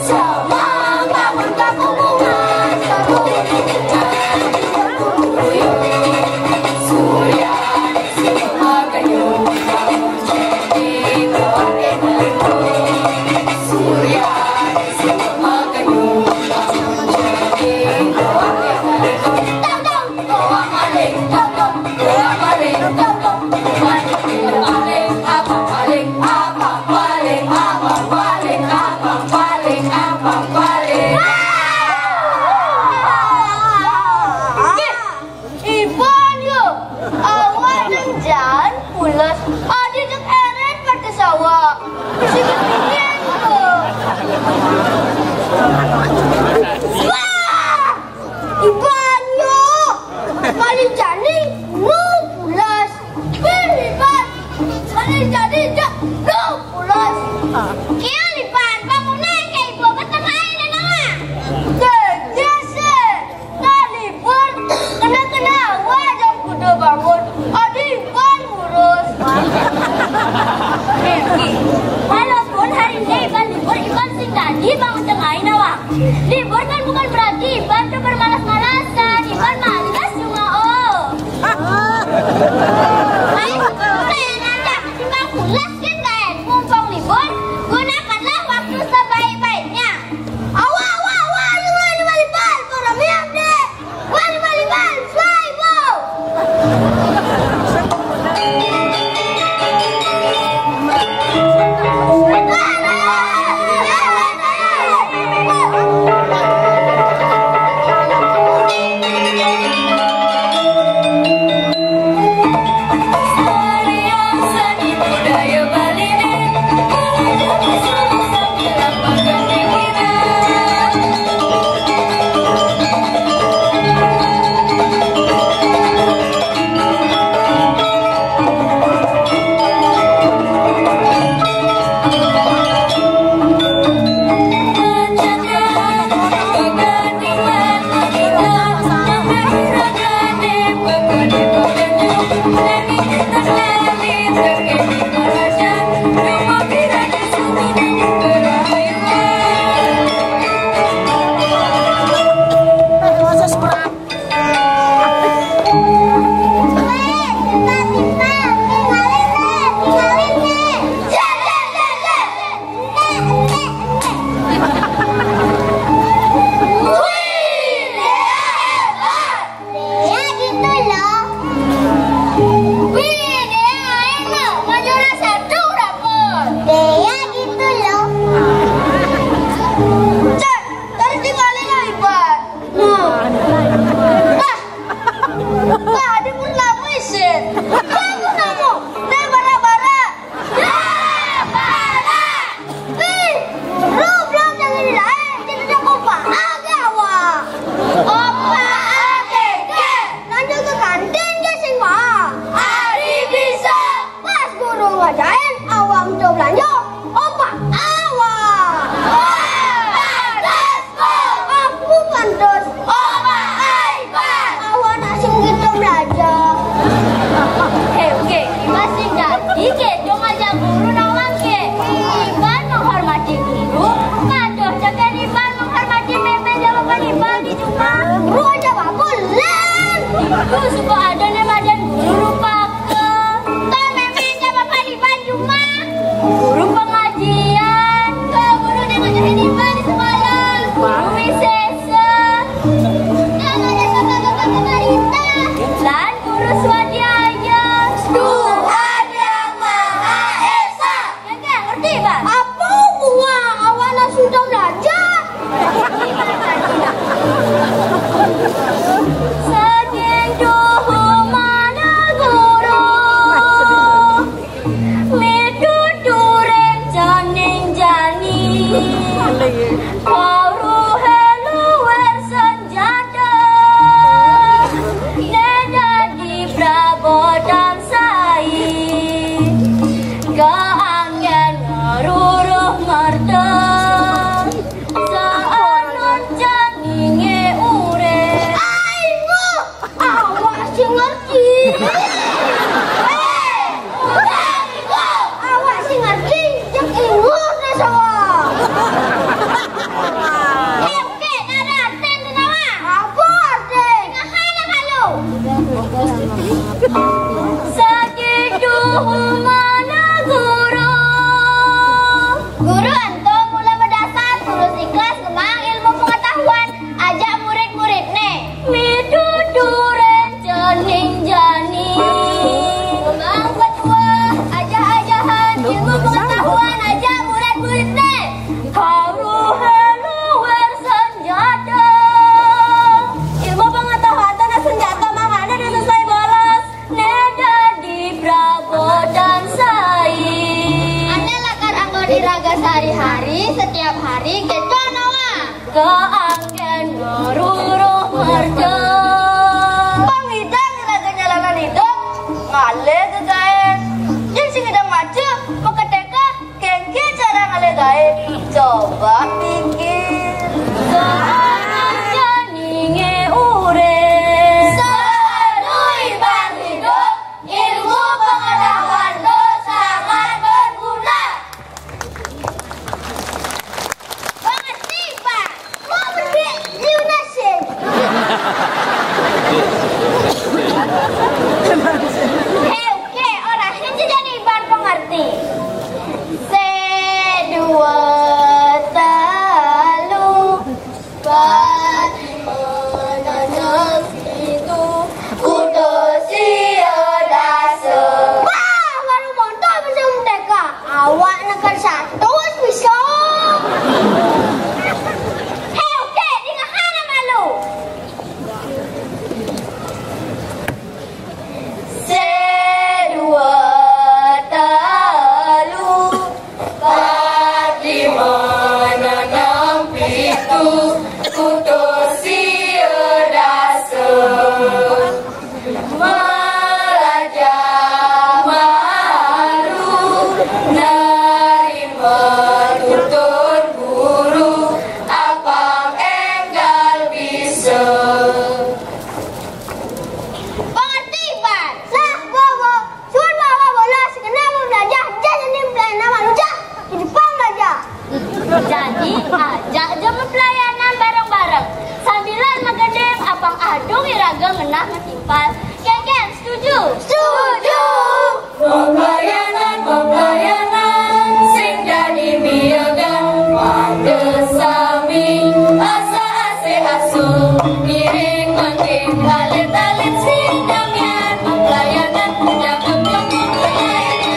Semangat bangun kampung bunga, Tadi pun lapisin. Kamu kamu, nih bara-bara. Ya, bara. Nih, lu belum jangan dilain. Tidak opa agak wah. Opa agak. Lanjut ke kantin ya sing mah. Hari bisa. Pas guru ngajain, awam coba belanja. Opa awak. Aku pantas. Opa iPad. Awak nak singkir belajar. Oke, masih jadi ke dong aja guru nawang ke. Iban menghormati guru, ngadoh jaga Iban menghormati meme jawaban Iban di cuma. Guru aja bagus lem. Itu suka ada nih badan guru pakai. Tahu meme jawaban Iban cuma. Guru pengajian, ke guru nih ngajarin Iban di sekolah. Guru wisesa. Dan guru swadhyaya. Tuhan yang Maha Esa. Enggak ngerti, Bang? Apa bunga awana sudah belajar? Saking duhu mana guru, midudureng janing jani. Kau heluwer senjata, neda di prabodan sai, keanggen ngaruruh ngerta, seanun janinge ure. Aibu, awas sing ngerti. Awas sing ngerti, yang ingus deh semua. Oke, nada, ten tenawa. Apa ten? Ngahana kalau. Segitu mana guru? Guru antum mulai berdasar, terus ikhlas kemang ilmu pengetahuan, ajak murid-murid nih. Miduduren jening jani. Kemang kedua, ajak-ajahan ilmu pengetahuan, ajak murid-murid nih. Kau heluwer senjata. Ilmu pengetahuan tanah senjata makanya udah selesai bolos. Neda di prabodan sai. Anda lakar anggo diraga sehari-hari, setiap hari gitu nawa. Keanggen ngaruruh merja. Bang Idang raga jalanan itu ngale kegaen. Yang sing ngedang maju meketeka kengke cara ngale gae. Coba pikir. Seanun janinge ure. Seanui bang hidup, ilmu pengetahuan lo sangat berguna. Mengerti, Pak? Mau berdiri di Unasin. Oke, orang ini jadi Iban pengerti. Sedua talu bagaimana itu kudu siodase. Wah, baru motor bisa menteka. Awak nekan satu bisa. Oke, di ngahana malu. Sedua talu bagaimana nampitu kudu siodase. Meraja maru nerima tutur guru, apang enggal bisa. Pengerti, Pak? Lah, bobo, suruh bawa bola sekenapa belajar, jangan ini pelayanan manusia di depan belajar. Jadi, ajak jam pelayanan bareng-bareng. Sambilan magedeng, apang adung iraga ngenah ngetimpal. Geng-geng, setuju? Setuju! Pembelayanan, sing jadi miagang pada sami, asa ase asu, miring manting, talit-talit sidangnya. Pembelayanan, jagem-jagem pelayanan.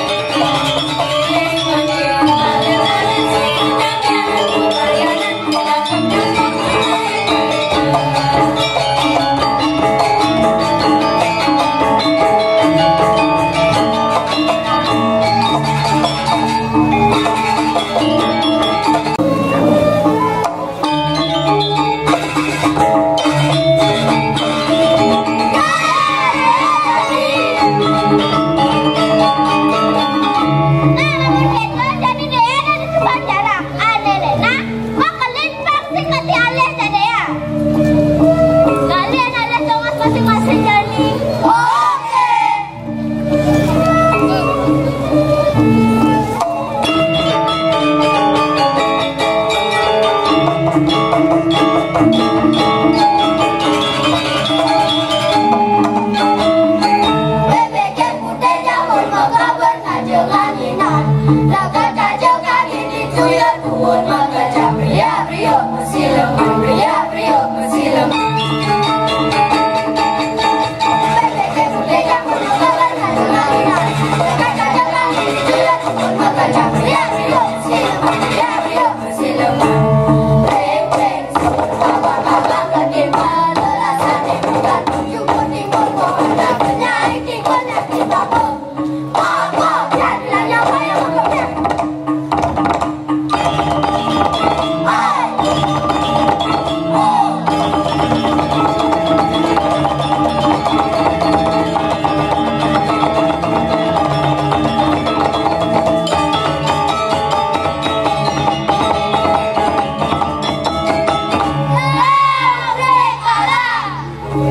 Lamun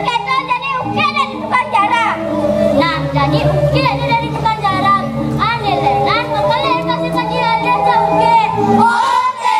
gitu jadi uke dari tukang jarak. Nah, jadi uke dari tukang jarak. Ane lenan mengkalian kasih kajian desa uke. Oke.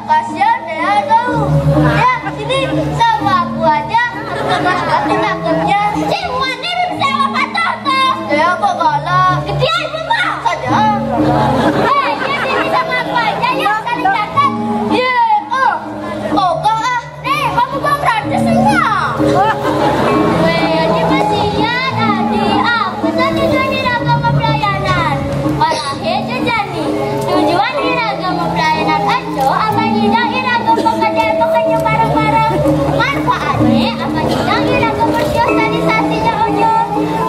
Kasihan dia tuh. Ya, sini sama aku aja. Nanti takutnya. Ciuman ini bisa apa tuh? Ya kok galak. Gedean mama. Saja. Dia sini sama aku aja ya. Saling cakap. Ye, oh kau ah. Nih, kamu bang gratis enggak? Weh, ini kasihan Adi. Aku tadi jadi agama pelayanan. Malah hejo jadi. Tujuan agama pelayanan aja apa tidak iragam pekerjaan bareng-bareng. Manfaatnya apa tidak iragam bersosialisasinya ojo.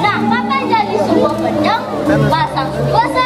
Nah, kapan jadi sebuah pedang pasang suasa